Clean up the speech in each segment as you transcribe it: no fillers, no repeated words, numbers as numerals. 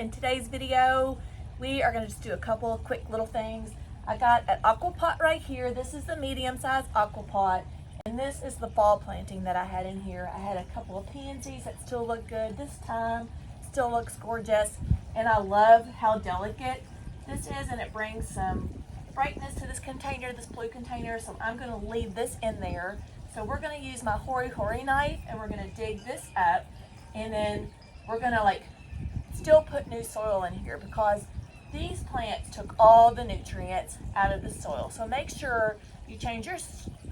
In today's video, we are gonna just do a couple of quick little things. I got an aqua pot right here. This is the medium-sized aqua pot, and this is the fall planting that I had in here. I had a couple of pansies that still look good this time, still looks gorgeous, and I love how delicate this is, and it brings some brightness to this container, this blue container, so I'm gonna leave this in there. So we're gonna use my hori knife, and we're gonna dig this up, and then we're gonna still put new soil in here because these plants took all the nutrients out of the soil. So make sure you change your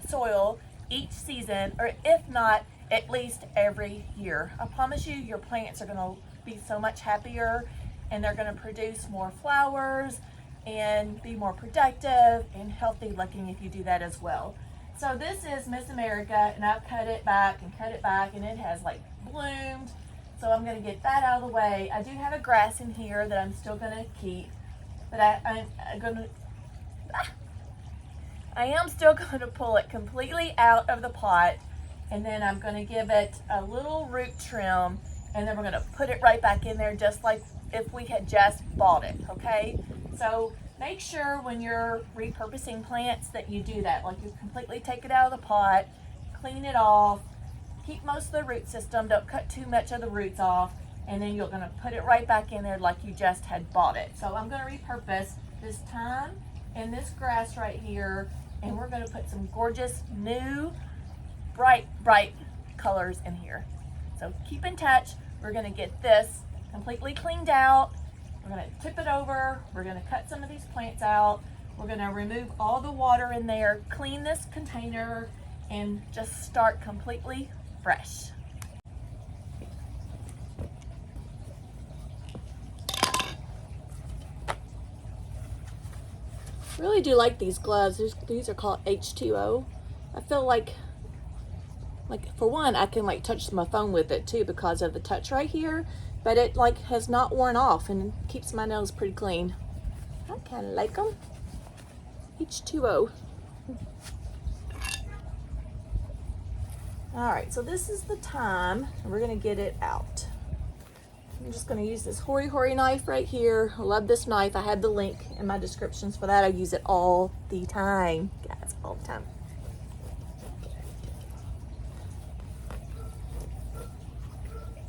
soil each season, or if not, at least every year. I promise you, your plants are gonna be so much happier, and they're gonna produce more flowers and be more productive and healthy looking if you do that as well. So this is Miss America, and I've cut it back, and it has bloomed. So I'm gonna get that out of the way. I do have a grass in here that I'm still gonna keep, but I am still gonna pull it completely out of the pot, and then I'm gonna give it a little root trim, and then we're gonna put it right back in there just like if we had just bought it, okay? So make sure when you're repurposing plants that you do that, you completely take it out of the pot, clean it off, keep most of the root system, don't cut too much of the roots off, and then you're gonna put it right back in there like you just had bought it. So I'm gonna repurpose this thyme and this grass right here, and we're gonna put some gorgeous new bright colors in here. So keep in touch. We're gonna get this completely cleaned out. We're gonna tip it over. We're gonna cut some of these plants out. We're gonna remove all the water in there, clean this container, and just start completely fresh. I really do like these gloves. These are called H2O. I feel like for one, I can touch my phone with it too because of the touch right here, but it has not worn off and keeps my nails pretty clean. I kind of like them. H2O. All right, so this is the thyme, and we're gonna get it out. I'm just gonna use this hori knife right here. I love this knife. I have the link in my descriptions for that. I use it all the time, guys, all the time.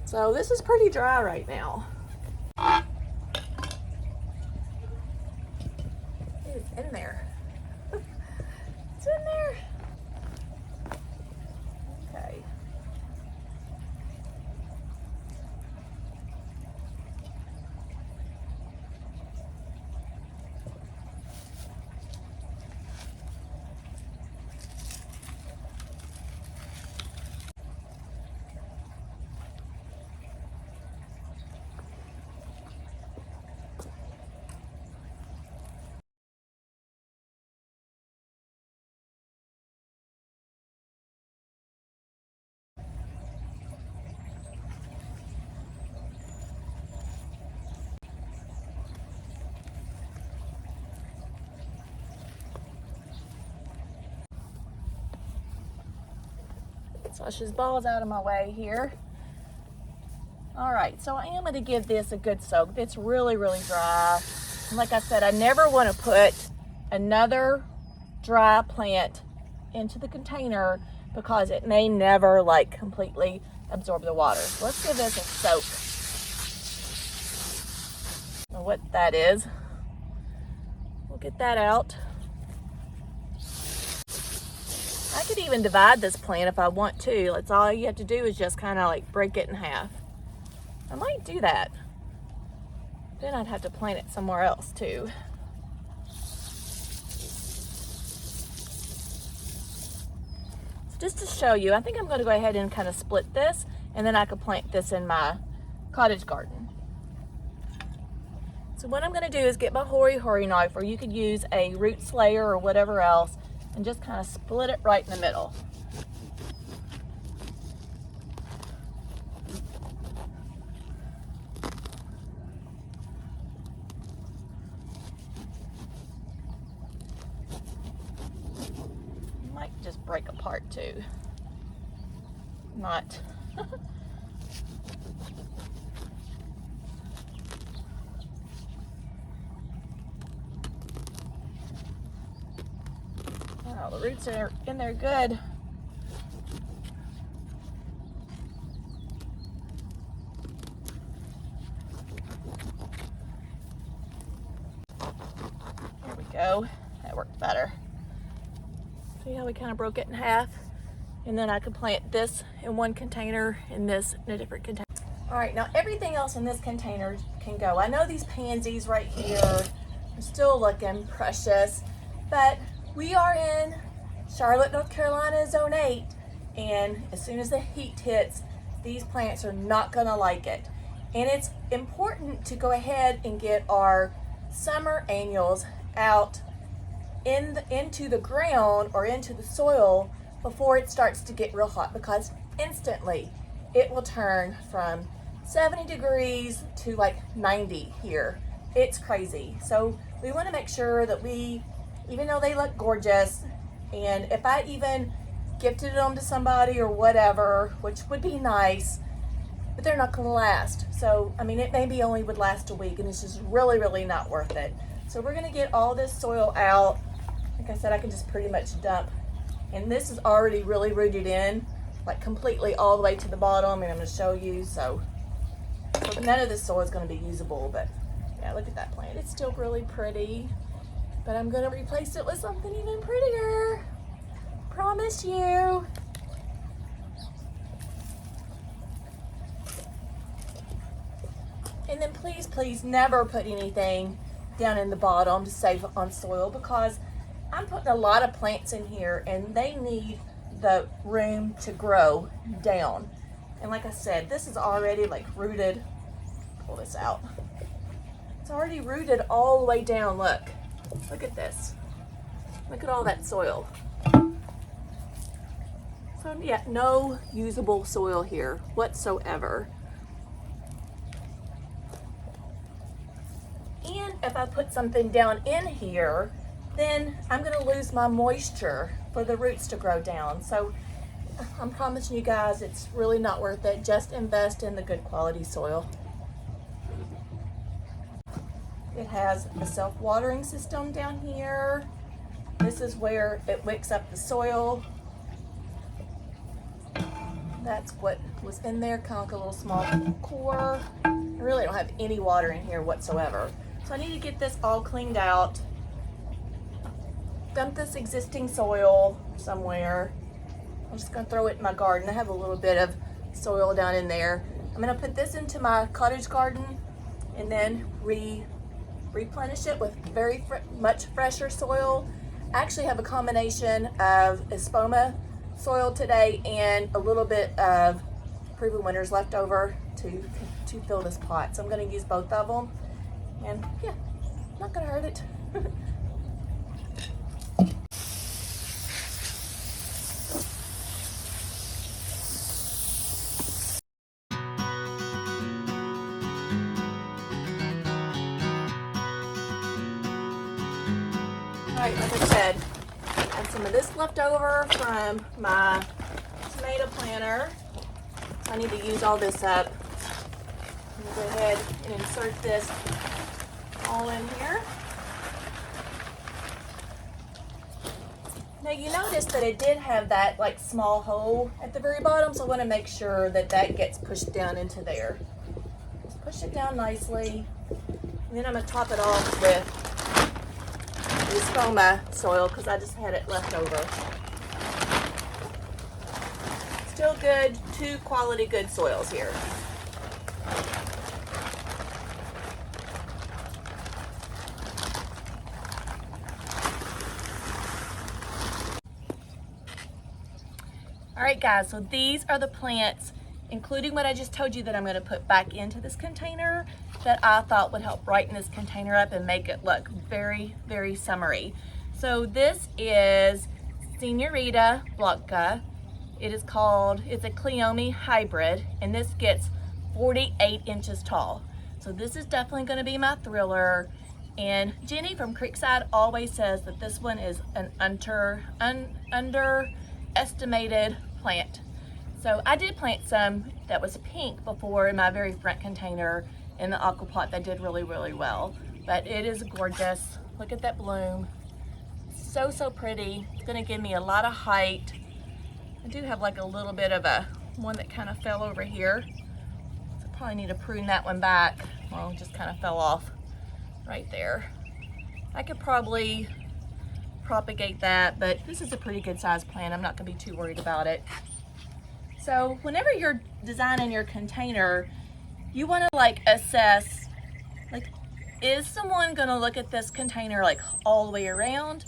So this is pretty dry right now. It's in there. It's in there. Okay. Flush his balls out of my way here. All right, so I am going to give this a good soak. It's really dry. And like I said, I never want to put another dry plant into the container because it may never completely absorb the water. So let's give this a soak. And what that is, we'll get that out. I could even divide this plant if I want to. That's all you have to do is just kind of break it in half. I might do that. Then I'd have to plant it somewhere else too. So just to show you, I think I'm going to go ahead and kind of split this, and then I could plant this in my cottage garden. So what I'm going to do is get my hori knife, or you could use a root slayer or whatever else, and just kind of split it right in the middle. Might just break apart too. Not. Wow, the roots are in there good. There we go. That worked better. See how we kind of broke it in half? And then I could plant this in one container and this in a different container. All right, now everything else in this container can go. I know these pansies right here are still looking precious, but we are in Charlotte, North Carolina, Zone 8, and as soon as the heat hits, these plants are not gonna like it. And it's important to go ahead and get our summer annuals out into the ground or into the soil before it starts to get real hot, because instantly it will turn from 70 degrees to like 90 here. It's crazy. So we want to make sure that even though they look gorgeous, and if I even gifted them to somebody or whatever, which would be nice, but they're not going to last. So I mean, it maybe only would last a week, and it's just really, really not worth it. So we're going to get all this soil out. Like I said, I can just pretty much dump, and this is already really rooted in, like completely all the way to the bottom, and I'm going to show you. So none of this soil is going to be usable, but yeah, look at that plant. It's still really pretty, but I'm going to replace it with something even prettier. Promise you. And then please, please never put anything down in the bottom to save on soil, because I'm putting a lot of plants in here and they need the room to grow down. And like I said, this is already like rooted. Pull this out. It's already rooted all the way down. Look at this. Look at all that soil. So yeah, no usable soil here whatsoever. And if I put something down in here, then I'm going to lose my moisture for the roots to grow down. So I'm promising you guys, it's really not worth it. Just invest in the good quality soil. It has a self-watering system down here. This is where it wicks up the soil. That's what was in there, kind of like a little small core. I really don't have any water in here whatsoever. So I need to get this all cleaned out. Dump this existing soil somewhere. I'm just gonna throw it in my garden. I have a little bit of soil down in there. I'm gonna put this into my cottage garden and then replenish it with very much fresher soil. I actually have a combination of espoma soil today and a little bit of Proven Winners left over to fill this pot. So I'm gonna use both of them, and yeah, not gonna hurt it. Alright, like I said, I have some of this left over from my tomato planter. So I need to use all this up. I'm going to go ahead and insert this all in here. Now you notice that it did have that like small hole at the very bottom, so I want to make sure that that gets pushed down into there. Just push it down nicely, and then I'm going to top it off with the espoma soil because I just had it left over. Still good, 2 quality good soils here. All right guys, so these are the plants, including what I just told you that I'm going to put back into this container, that I thought would help brighten this container up and make it look very, very summery. So this is Senorita Blanca. It's a Cleome hybrid, and this gets 48 inches tall. So this is definitely going to be my thriller. And Jenny from Creekside always says that this one is an underestimated plant. So I did plant some that was pink before in my very front container in the aqua pot that did really, really well. But it is gorgeous. Look at that bloom. so, so pretty. It's gonna give me a lot of height. I do have like a little bit of a one that kind of fell over here. So I probably need to prune that one back. Well, it just kind of fell off right there. I could probably propagate that, but this is a pretty good sized plant. I'm not gonna be too worried about it. So whenever you're designing your container, you wanna like assess, like, is someone gonna look at this container like all the way around?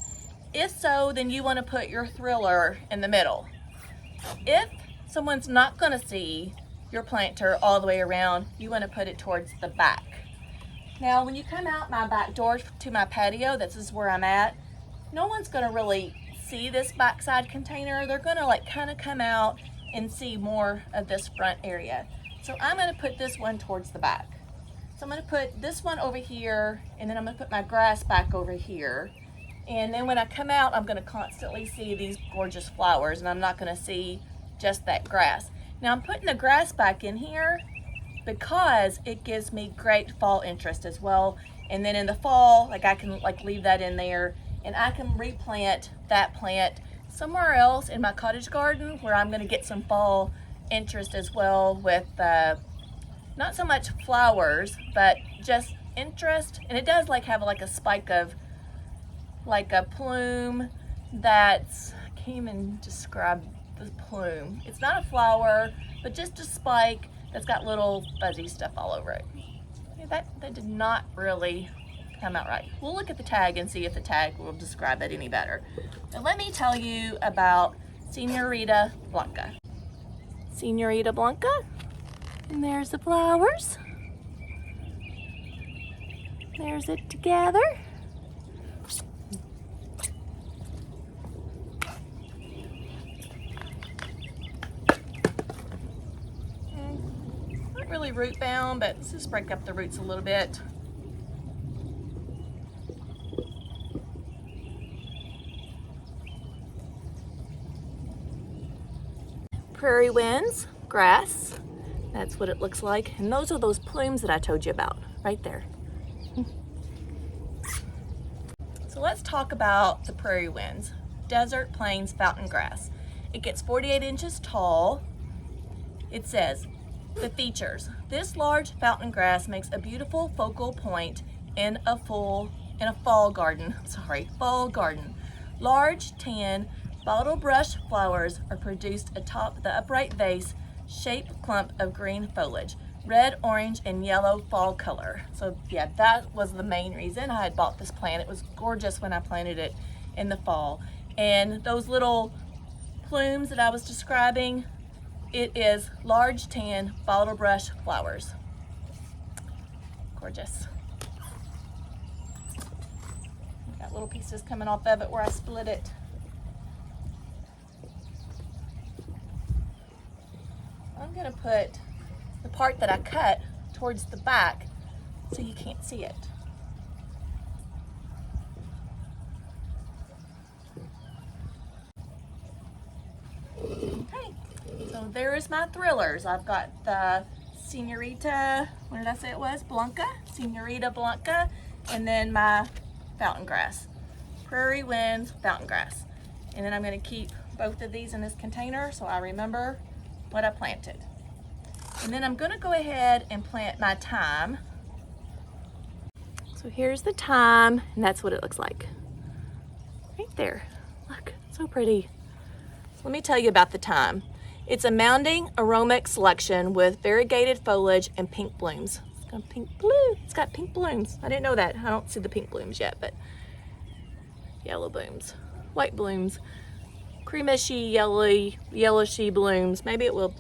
If so, then you wanna put your thriller in the middle. If someone's not gonna see your planter all the way around, you wanna put it towards the back. Now, when you come out my back door to my patio, this is where I'm at, no one's gonna really see this backside container. They're gonna like kind of come out and see more of this front area. So I'm gonna put this one towards the back. So I'm gonna put this one over here, and then I'm gonna put my grass back over here. And then when I come out, I'm gonna constantly see these gorgeous flowers, and I'm not gonna see just that grass. Now I'm putting the grass back in here because it gives me great fall interest as well. And then in the fall, like I can like leave that in there, and I can replant that plant somewhere else in my cottage garden where I'm gonna get some fall interest as well with not so much flowers, but just interest. And it does like have like a spike of like a plume that's, I can't even describe the plume. It's not a flower, but just a spike that's got little fuzzy stuff all over it. Yeah, that did not really come out right. We'll look at the tag and see if the tag will describe it any better. Now let me tell you about Senorita Blanca. Senorita Blanca, and there's the flowers. There's it together. Not really root bound, but let's just break up the roots a little bit. Prairie winds, grass, that's what it looks like. And those are those plumes that I told you about, right there. So let's talk about the prairie winds. Desert plains fountain grass. It gets 48 inches tall. It says, the features. This large fountain grass makes a beautiful focal point in a fall garden. Fall garden. Large, tan, bottle brush flowers are produced atop the upright vase shaped clump of green foliage, red, orange, and yellow fall color. So yeah, that was the main reason I had bought this plant. It was gorgeous when I planted it in the fall. And those little plumes that I was describing, it is large tan bottle brush flowers. Gorgeous. Got little pieces coming off of it where I split it. I'm gonna put the part that I cut towards the back so you can't see it. Okay, so there is my thrillers. I've got the Senorita, what did I say it was? Blanca, Senorita Blanca, and then my fountain grass. Prairie winds, fountain grass. And then I'm gonna keep both of these in this container so I remember what I planted. And then I'm gonna go ahead and plant my thyme. So here's the thyme, and that's what it looks like. Right there, look, so pretty. So let me tell you about the thyme. It's a mounding aromatic selection with variegated foliage and pink blooms. It's got pink blue, it's got pink blooms. I didn't know that, I don't see the pink blooms yet, but yellow blooms, white blooms, creamishy, yellowishy blooms. Maybe it will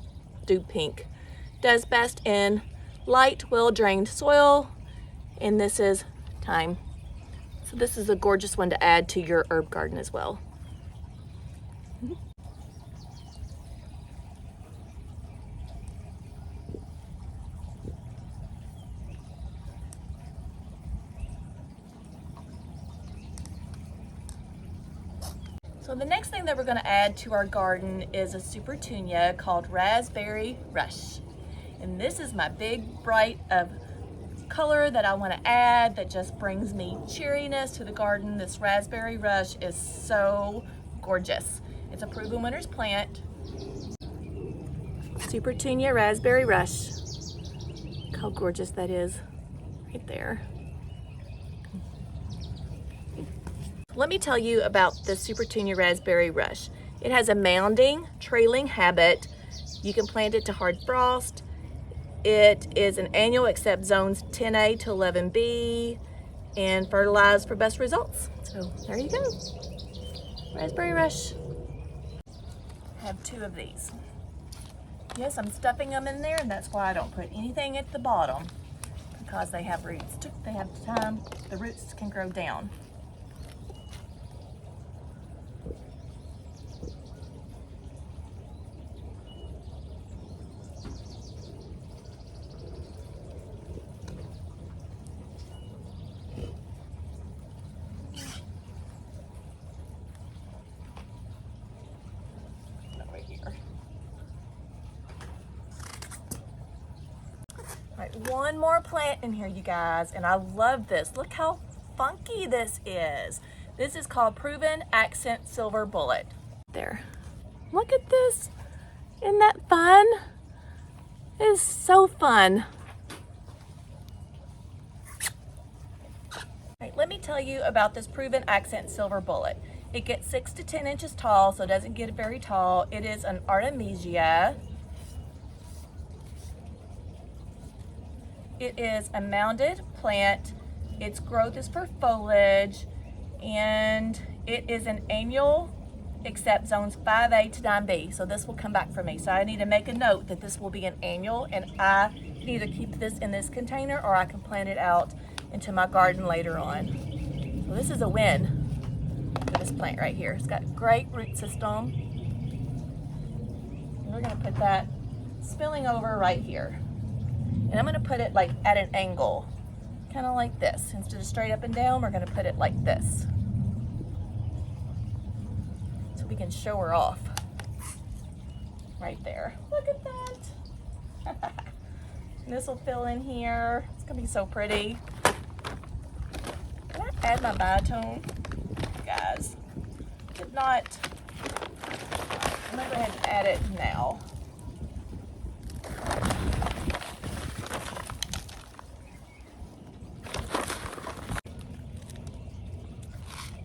do pink. Does best in light, well-drained soil, and this is thyme. So this is a gorgeous one to add to your herb garden as well. So the next thing that we're going to add to our garden is a super petunia called Raspberry Rush. And this is my big bright of color that I want to add that just brings me cheeriness to the garden. This Raspberry Rush is so gorgeous. It's a proven winner's plant. Petunia Raspberry Rush. Look how gorgeous that is right there. Let me tell you about this Petunia Raspberry Rush. It has a mounding, trailing habit. You can plant it to hard frost. It is an annual except zones 10A to 11B and fertilized for best results. So there you go. Raspberry Rush. I have 2 of these. Yes, I'm stuffing them in there, and that's why I don't put anything at the bottom, because they have roots. They have time, the roots can grow down. All right, one more plant in here, you guys, and I love this. Look how funky this is. This is called Proven Accent Silver Bullet. There. Look at this. Isn't that fun? It is so fun. All right, let me tell you about this Proven Accent Silver Bullet. It gets 6 to 10 inches tall, so it doesn't get very tall. It is an Artemisia. It is a mounded plant. Its growth is for foliage, and it is an annual except zones 5A to 9B. So this will come back for me. So I need to make a note that this will be an annual, and I can either keep this in this container or I can plant it out into my garden later on. So this is a win for this plant right here. It's got a great root system. And we're gonna put that spilling over right here. And I'm gonna put it like at an angle, kind of like this. Instead of straight up and down, we're gonna put it like this. So we can show her off. Right there. Look at that. This will fill in here. It's gonna be so pretty. Can I add my biotone? Guys, did not. I'm gonna go ahead and add it now.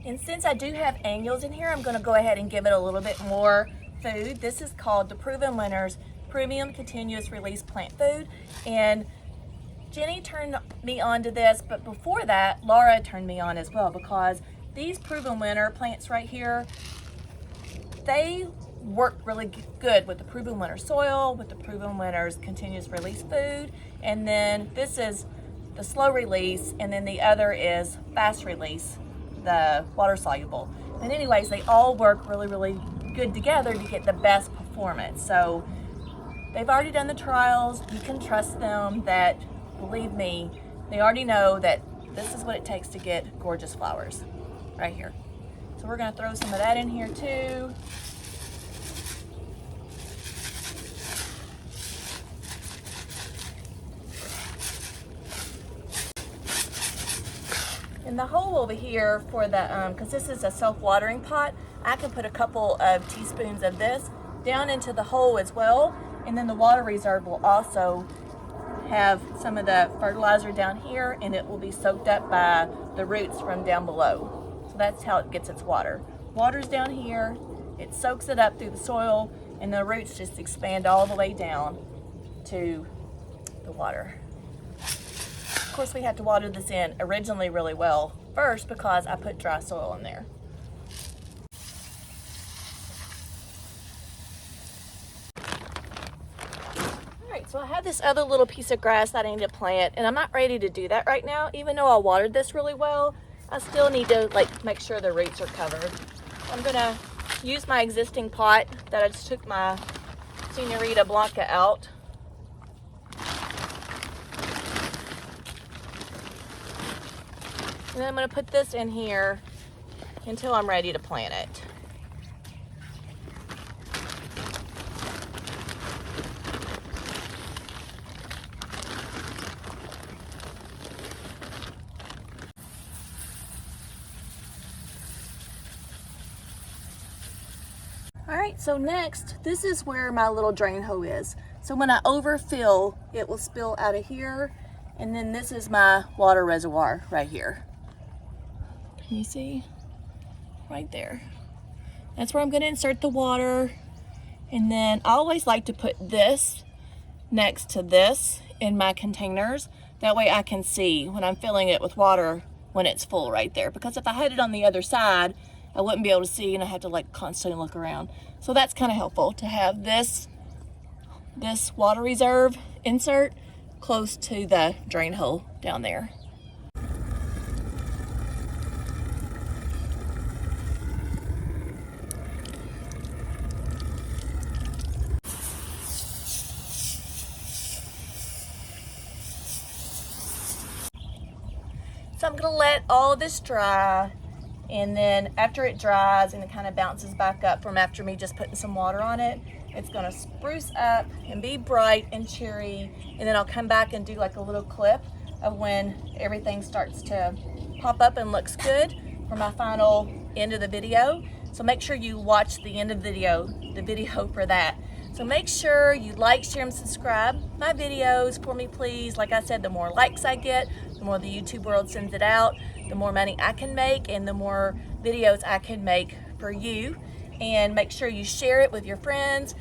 And since I do have annuals in here, I'm going to go ahead and give it a little bit more food. This is called the Proven Winners Premium Continuous Release Plant Food. And Jenny turned me on to this, but before that, Laura turned me on as well, because these Proven Winner plants right here, they work really good with the Proven Winner soil, with the Proven Winners Continuous Release Food. And then this is the slow release, and then the other is fast release, the water soluble. But anyways, they all work really, really good together to get the best performance. So they've already done the trials. You can trust them that, believe me, they already know that this is what it takes to get gorgeous flowers right here. So we're gonna throw some of that in here too. In the hole over here for the, because this is a self-watering pot, I can put a couple of teaspoons of this down into the hole as well. And then the water reserve will also have some of the fertilizer down here, and it will be soaked up by the roots from down below. So that's how it gets its water. Water's down here, it soaks it up through the soil, and the roots just expand all the way down to the water. Of course, we had to water this in originally really well first because I put dry soil in there. All right, so I have this other little piece of grass that I need to plant, and I'm not ready to do that right now. Even though I watered this really well, I still need to make sure the roots are covered. I'm gonna use my existing pot that I just took my Senorita Blanca out. And then I'm going to put this in here until I'm ready to plant it. All right, so next, this is where my little drain hole is. So when I overfill, it will spill out of here, and then this is my water reservoir right here. Can you see? Right there. That's where I'm gonna insert the water. And then I always like to put this next to this in my containers. That way I can see when I'm filling it with water when it's full right there. Because if I had it on the other side, I wouldn't be able to see and I have to like constantly look around. So that's kind of helpful to have this water reserve insert close to the drain hole down there. So I'm gonna let all of this dry, and then after it dries and it kind of bounces back up from after me just putting some water on it, it's gonna spruce up and be bright and cheery, and then I'll come back and do like a little clip of when everything starts to pop up and looks good for my final end of the video. So make sure you watch the end of the video for that. So make sure you like, share, and subscribe my videos for me, please. Like I said, the more likes I get, the more the YouTube world sends it out, the more money I can make, and the more videos I can make for you. And make sure you share it with your friends,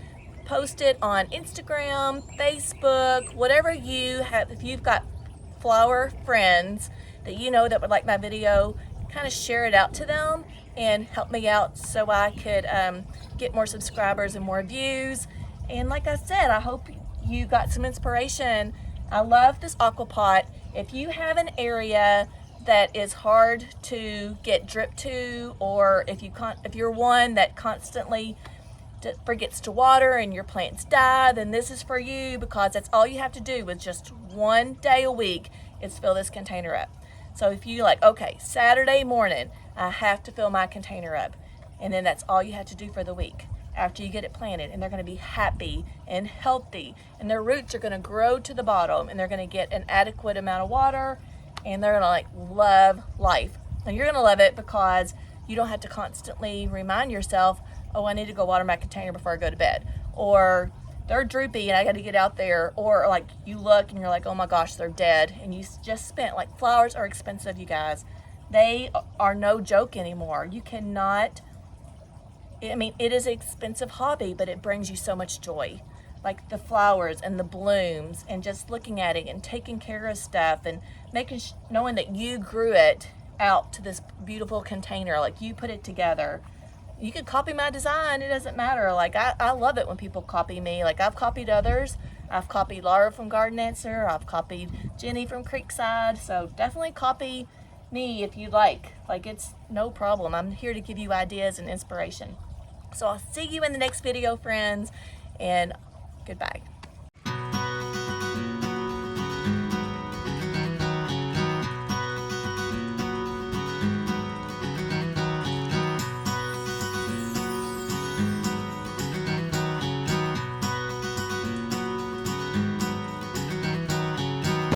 post it on Instagram, Facebook, whatever you have. If you've got flower friends that you know that would like my video, kind of share it out to them and help me out so I could get more subscribers and more views. And like I said, I hope you got some inspiration. I love this aqua pot. If you have an area that is hard to get drip to, or if you're one that constantly forgets to water and your plants die, then this is for you, because that's all you have to do with just one day a week is fill this container up. So if you like, okay, Saturday morning, I have to fill my container up, and then that's all you have to do for the week after you get it planted, and they're going to be happy and healthy, and their roots are going to grow to the bottom, and they're going to get an adequate amount of water, and they're going to like love life. And you're going to love it because you don't have to constantly remind yourself, oh, I need to go water my container before I go to bed, or they're droopy and I got to get out there, or like you look and you're like, oh my gosh, they're dead, and you just spent, like, flowers are expensive, you guys. They are no joke anymore. You cannot, I mean, it is an expensive hobby, but it brings you so much joy. Like the flowers and the blooms, and just looking at it and taking care of stuff, and knowing that you grew it out to this beautiful container, like you put it together. You can copy my design, it doesn't matter. Like I love it when people copy me. Like I've copied others. I've copied Laura from Garden Answer. I've copied Jenny from Creekside. So definitely copy me if you like. Like, it's no problem. I'm here to give you ideas and inspiration. So I'll see you in the next video, friends, and goodbye.